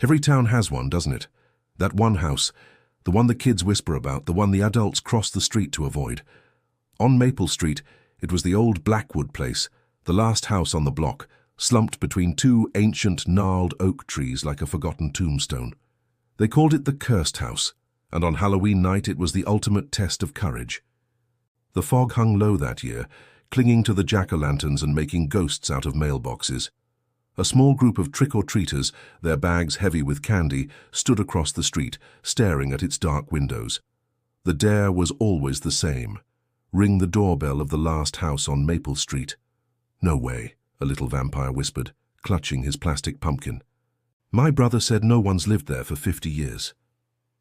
Every town has one, doesn't it? That one house, the one the kids whisper about, the one the adults cross the street to avoid. On Maple Street, it was the old Blackwood place, the last house on the block, slumped between two ancient, gnarled oak trees like a forgotten tombstone. They called it the Cursed House, and on Halloween night it was the ultimate test of courage. The fog hung low that year, clinging to the jack-o'-lanterns and making ghosts out of mailboxes. A small group of trick-or-treaters, their bags heavy with candy, stood across the street, staring at its dark windows. The dare was always the same. Ring the doorbell of the last house on Maple Street. "No way," a little vampire whispered, clutching his plastic pumpkin. "My brother said no one's lived there for 50 years.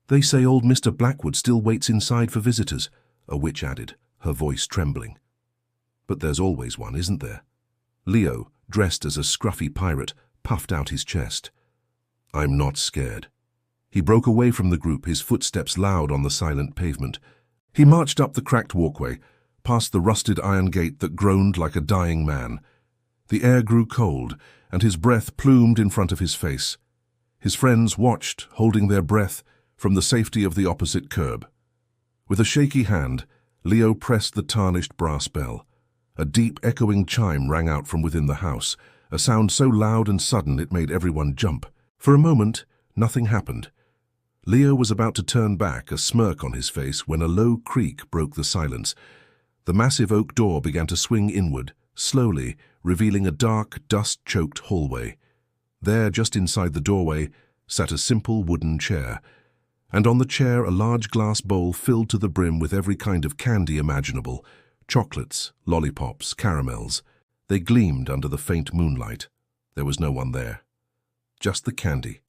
They say old Mr. Blackwood still waits inside for visitors," a witch added, her voice trembling. "But there's always one, isn't there?" Leo, dressed as a scruffy pirate, puffed out his chest. "I'm not scared." He broke away from the group, his footsteps loud on the silent pavement. He marched up the cracked walkway, past the rusted iron gate that groaned like a dying man. The air grew cold, and his breath plumed in front of his face. His friends watched, holding their breath, from the safety of the opposite curb. With a shaky hand, Leo pressed the tarnished brass bell. A deep, echoing chime rang out from within the house, a sound so loud and sudden it made everyone jump. For a moment, nothing happened. Leo was about to turn back, a smirk on his face, when a low creak broke the silence. The massive oak door began to swing inward, slowly, revealing a dark, dust-choked hallway. There, just inside the doorway, sat a simple wooden chair, and on the chair a large glass bowl filled to the brim with every kind of candy imaginable. Chocolates, lollipops, caramels. They gleamed under the faint moonlight. There was no one there. Just the candy.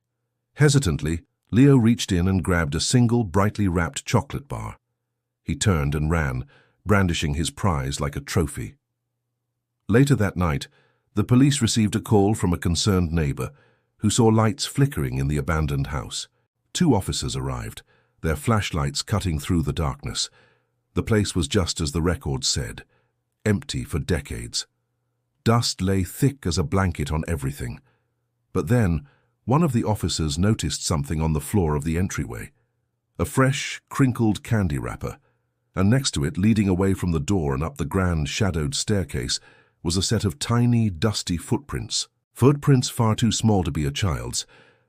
Hesitantly, Leo reached in and grabbed a single brightly wrapped chocolate bar. He turned and ran, brandishing his prize like a trophy. Later that night, the police received a call from a concerned neighbor who saw lights flickering in the abandoned house. 2 officers arrived, their flashlights cutting through the darkness. The place was just as the records said, empty for decades. Dust lay thick as a blanket on everything. But then, one of the officers noticed something on the floor of the entryway. A fresh, crinkled candy wrapper, and next to it, leading away from the door and up the grand, shadowed staircase, was a set of tiny, dusty footprints. Footprints far too small to be a child's.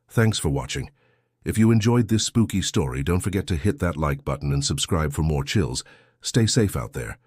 Thanks for watching. If you enjoyed this spooky story, don't forget to hit that like button and subscribe for more chills. Stay safe out there.